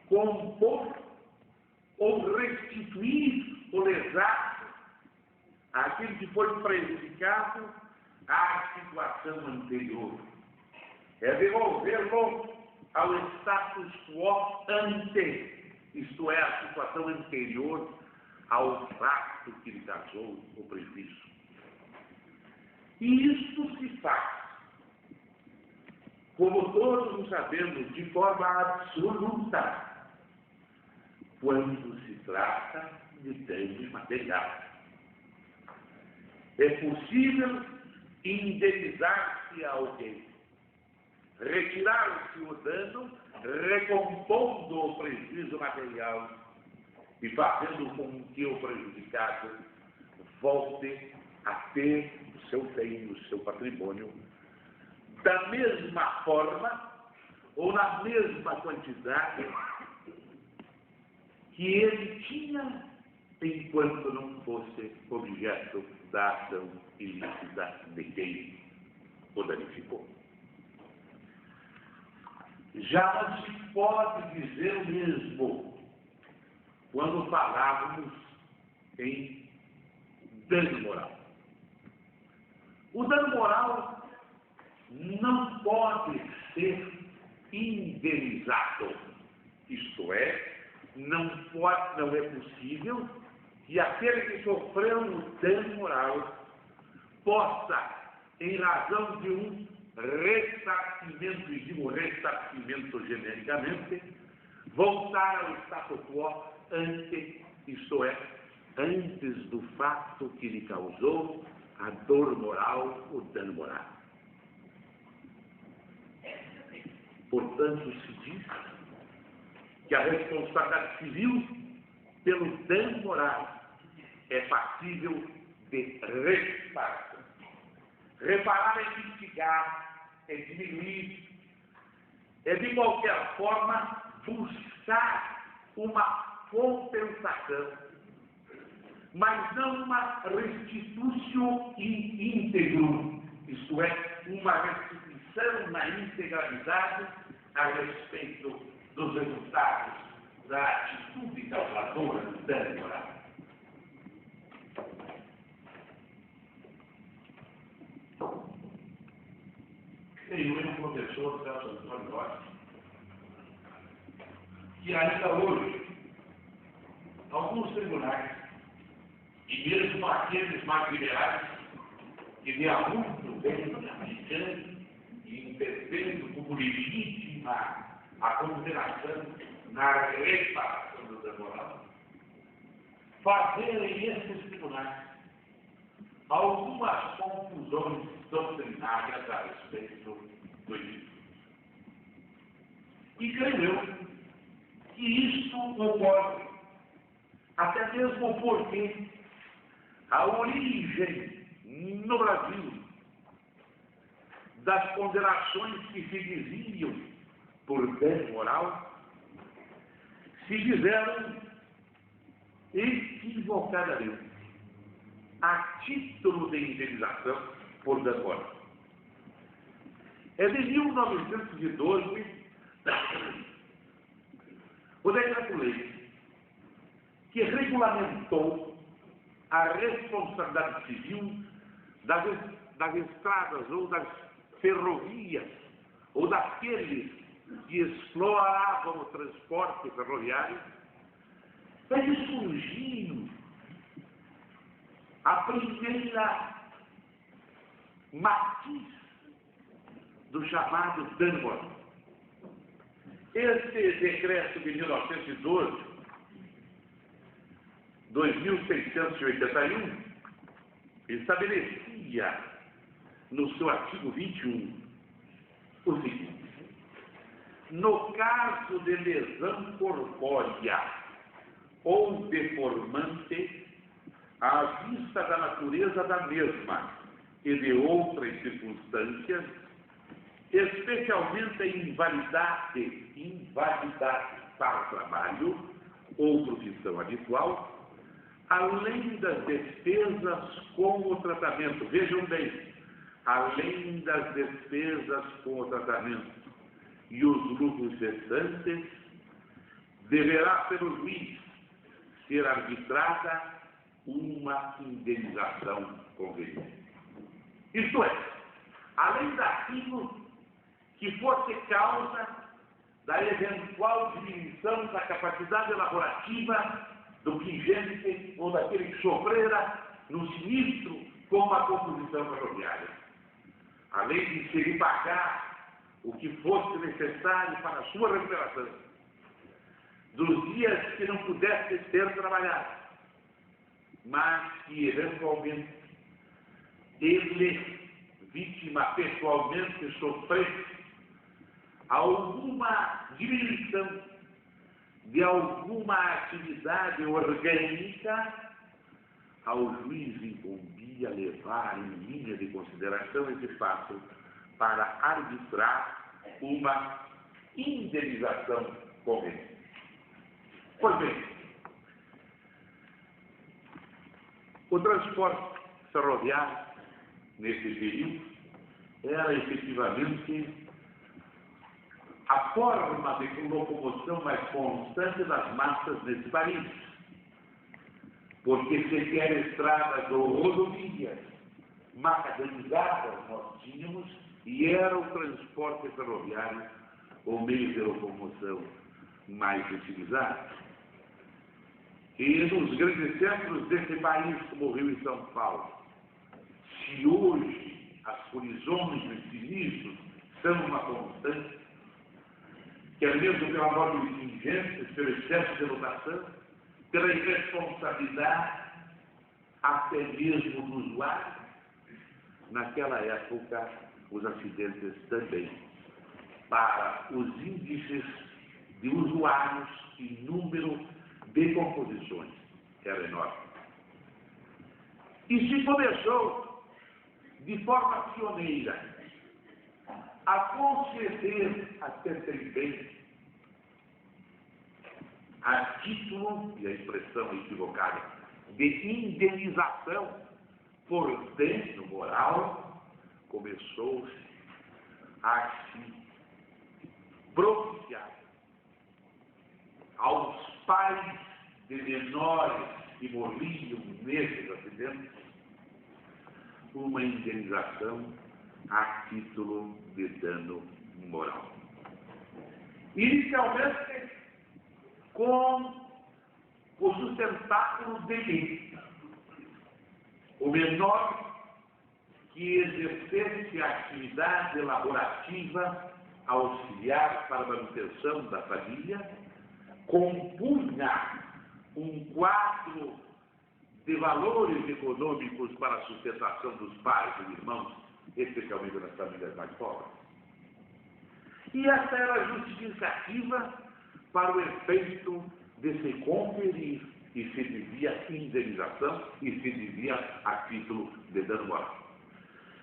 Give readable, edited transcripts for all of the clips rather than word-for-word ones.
compor ou restituir o lesado àquilo que foi prejudicado à situação anterior. É devolvê-lo ao status quo ante, isto é, a situação anterior ao fato que lhe causou o prejuízo. E isto se faz, como todos sabemos, de forma absoluta, quando se trata de danos materiais. É possível indenizar-se a alguém, retirar-se o dano, recompondo o prejuízo material e fazendo com que o prejudicado volte a ter o seu bem, o seu patrimônio, da mesma forma ou na mesma quantidade que ele tinha enquanto não fosse objeto da ação ilícita de quem o danificou. Já não se pode dizer o mesmo quando falávamos em dano moral. O dano moral não pode ser indenizado, isto é, não é possível que aquele que sofreu um dano moral possa, em razão de um ressarcimento, e digo ressarcimento genericamente, voltar ao status quo ante, isto é, antes do fato que lhe causou a dor moral, o dano moral. Portanto, se diz que a responsabilidade civil pelo dano moral é passível de reparação. Reparar é mitigar, é diminuir, é de qualquer forma buscar uma compensação, mas não uma restituição íntegro, isto é, uma restituição na integralidade a respeito dos resultados da atitude causadora do dano moral. Tenho um professor, Celso Antônio Rocha, que ainda hoje, alguns tribunais, e mesmo aqueles mais liberais, que vê há muito bem aplicando e interferindo como legítima a condenação na reparação do dano moral, fazerem esses tribunais algumas conclusões doutrinárias a respeito do ilícito. E creio eu que isto ocorre até mesmo porque a origem no Brasil das condenações que se diziam por dano moral se fizeram equivocadamente a título de indenização por dano moral. É de 1912 o decreto-lei que regulamentou a responsabilidade civil das estradas ou das ferrovias ou daqueles que exploravam o transporte ferroviário, fez surgir a primeira matiz do chamado dano moral. Este decreto de 1912, 2681, estabelecia no seu artigo 21 o seguinte: no caso de lesão corpórea ou deformante, à vista da natureza da mesma e de outras circunstâncias, especialmente a invalidade para o trabalho ou profissão habitual, além das despesas com o tratamento, vejam bem, além das despesas com o tratamento e os lucros restantes, deverá pelo juiz ser arbitrada uma indenização conveniente. Isto é, além daquilo que fosse causa da eventual diminuição da capacidade elaborativa do pingente ou daquele que sofrera no sinistro com a composição ferroviária. Além de se lhe pagar o que fosse necessário para a sua recuperação, dos dias que não pudesse ser trabalhado, mas que eventualmente ele, vítima pessoalmente, sofresse alguma diminuição de alguma atividade orgânica, ao juiz incumbia levar em linha de consideração esse fato para arbitrar uma indenização conveniente. Pois bem, o transporte ferroviário, nesse período, era efetivamente a forma de locomoção mais constante das massas nesse país. Porque sequer estradas ou rodovias macadamizadas nós tínhamos, e era o transporte ferroviário o meio de locomoção mais utilizado. E nos grandes centros desse país, como o Rio e São Paulo, se hoje as colisões e sinistros são uma constante, que é mesmo pela morte de indigentes, pelo excesso de lotação, pela irresponsabilidade até mesmo do usuário, naquela época os acidentes também, para os índices de usuários e número de composições, era enorme. E se começou de forma pioneira a conceder até também a título, e a expressão equivocada, de indenização por dano moral, começou-se a se propiciar aos pais de menores que morriam nesses acidentes uma indenização a título de dano moral. Inicialmente, com o sustentáculo dele, o menor que exercesse a atividade elaborativa auxiliar para a manutenção da família, compunha um quadro de valores econômicos para a sustentação dos pais e irmãos, especialmente nas famílias mais pobres. E essa era a justificativa para o efeito de se conferir e se dizia indenização e se dizia a título de dano moral.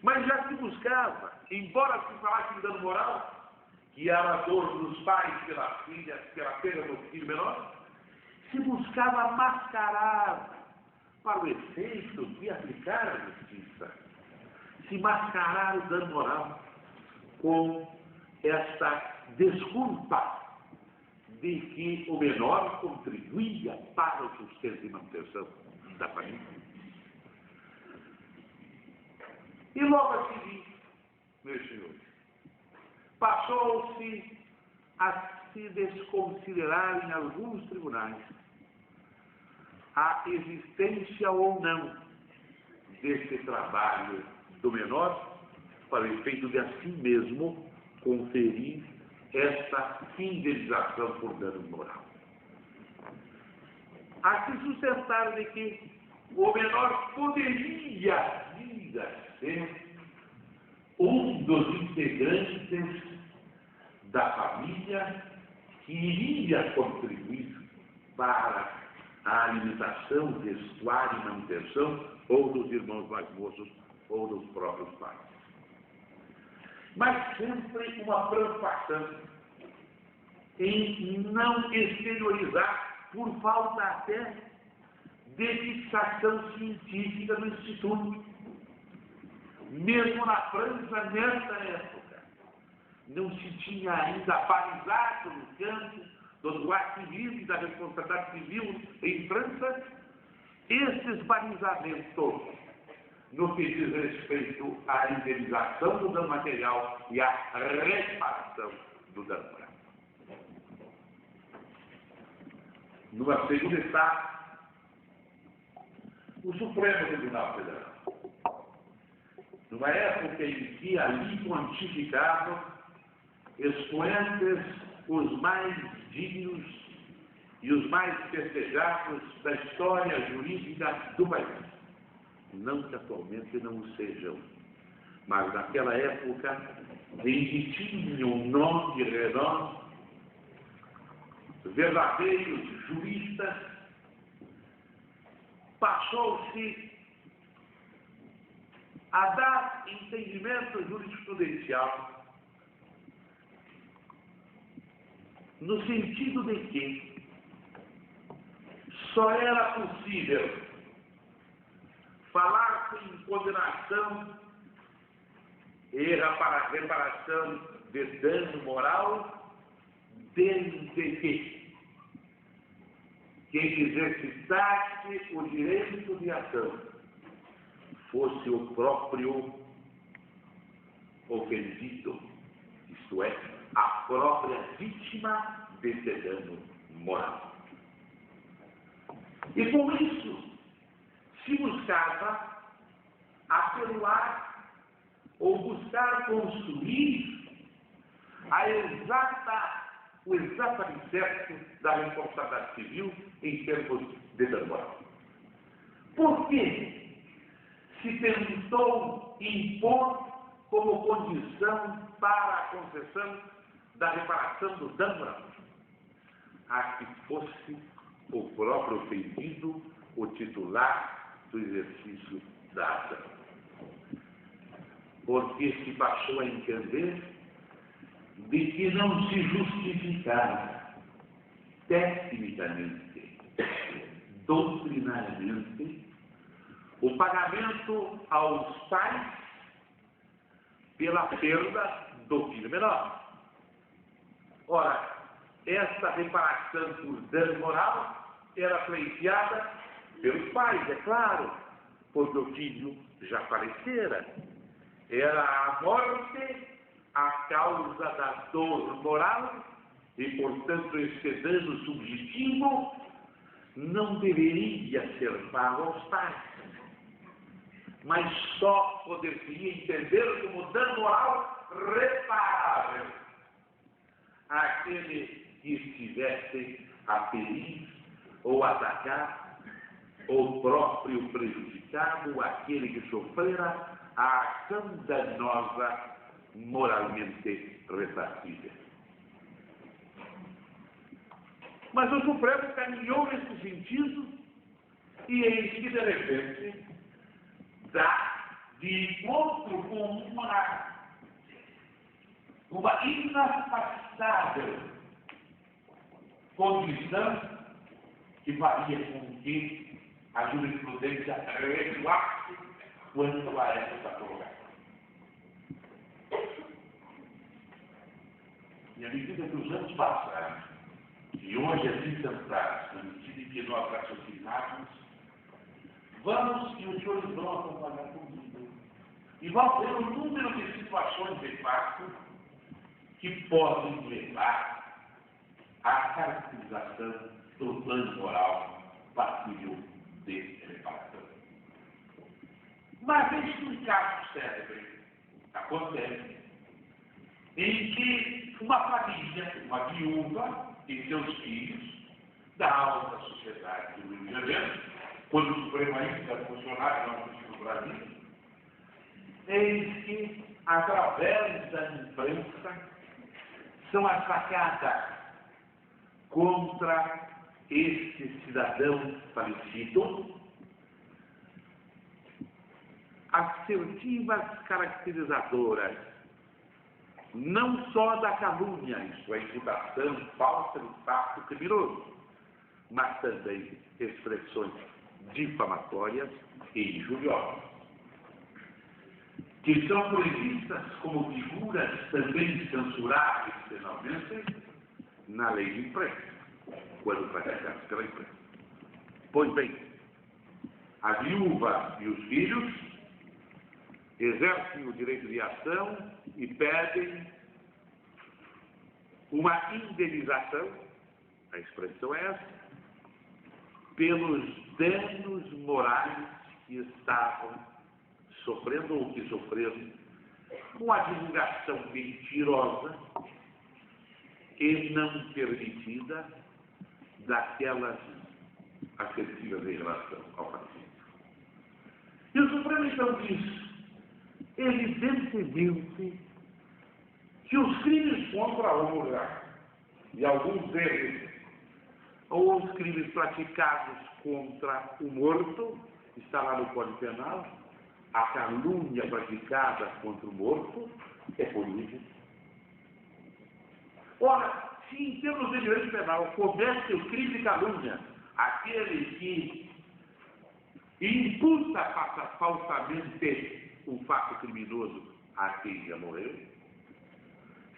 Mas já se buscava, embora se falasse em dano moral, que era a dor dos pais pela filha, pela perda do filho menor, se buscava mascarar para o efeito de aplicar a justiça, se mascarar o dano moral com essa desculpa de que o menor contribuía para o sustento e manutenção da família. E logo a seguir, meus senhores, passou-se a se desconsiderar em alguns tribunais a existência ou não desse trabalho do menor para o efeito de assim mesmo conferir essa indenização por dano moral. A se sustentar de que o menor poderia vir a ser um dos integrantes da família que iria contribuir para a alimentação, vestuário e manutenção ou dos irmãos mais moços ou dos próprios pais. Mas sempre uma preocupação em não exteriorizar, por falta até de fixação científica do Instituto. Mesmo na França, nessa época, não se tinha ainda balizado no campo do droit civil e da responsabilidade civil em França, esses balizamentos no que diz respeito à indenização do dano material e à reparação do dano moral. Numa segunda etapa, o Supremo Tribunal Federal, numa época em que ali pontificavam expoentes os mais dignos e os mais festejados da história jurídica do país. Não que atualmente não o sejam, mas naquela época em que tinham nome e renome verdadeiros juristas, passou-se a dar entendimento jurisprudencial no sentido de que só era possível falar em condenação e reparação de dano moral desde que quem exercitasse o direito de ação fosse o próprio ofendido, isto é, a própria vítima desse dano moral. E com isso se buscava atenuar ou buscar construir o exato alicerce da responsabilidade civil em termos de dano moral. Por que se tentou impor como condição para a concessão da reparação do dano moral a que fosse o próprio ofendido o titular do exercício da ação? Porque se passou a entender de que não se justificava tecnicamente, doutrinariamente, o pagamento aos pais pela perda do filho menor. Ora, esta reparação por dano moral era pleiteada pelos pais, é claro, porque o filho já falecera. Era a morte a causa da dor moral e, portanto, este dano subjetivo não deveria ser pago aos pais, mas só poderia entender como dano moral reparável àquele que estivesse a ferir ou atacar o próprio prejudicado, aquele que sofrera a ação danosa moralmente repartida. Mas o Supremo caminhou nesse sentido e em que, de repente, dá de encontro com uma inafastável condição que faria com que a jurisprudência recuasse quanto a essa colocação. E à medida que os anos passaram, e hoje assim sentados, na medida em que nós raciocinamos, vamos e os senhores vão acompanhar comigo. E vão ver um número de situações de fato que podem levar à caracterização do plano moral passível de reparação. Mas este um caso célebre acontece em que uma família, uma viúva e seus filhos da alta sociedade do Rio de Janeiro, quando o Supremo ainda funcionário não existe no Brasil, eis que, através da imprensa, são atacadas contra este cidadão falecido assertivas caracterizadoras não só da calúnia, isso é, imputação falsa do fato criminoso, mas também expressões difamatórias e injuriosas, que são previstas como figuras também censuráveis penalmente na lei de imprensa. quando praticados pela imprensa. Pois bem, a viúva e os filhos exercem o direito de ação e pedem uma indenização, a expressão é essa, pelos danos morais que estavam sofrendo ou que sofreram com a divulgação mentirosa e não permitida daquelas assertivas em relação ao fascismo. E o Supremo então diz, evidentemente, que os crimes contra a honra e alguns deles, ou os crimes praticados contra o morto, está lá no Código Penal, a calúnia praticada contra o morto é punido. Ora, se em termos de direito penal comete o crime de calúnia aquele que imputa falsamente um fato criminoso a quem já morreu,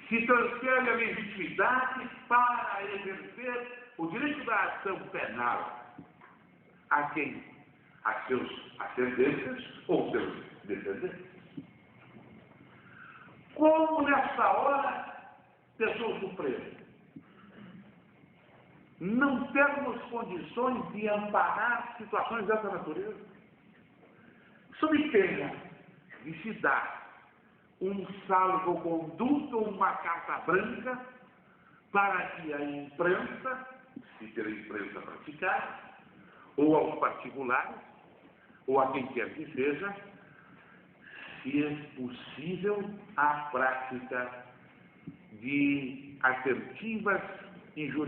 se transfere a legitimidade para exercer o direito da ação penal a quem? A seus ascendentes ou seus descendentes. Como nessa hora, pensou o Supremo, não temos condições de amparar situações dessa natureza? Sob pena de se dar um salvo-conduto ou uma carta branca para que a imprensa, se ter a imprensa praticar, ou aos particulares, ou a quem quer que seja, se é possível a prática de assertivas injuriosas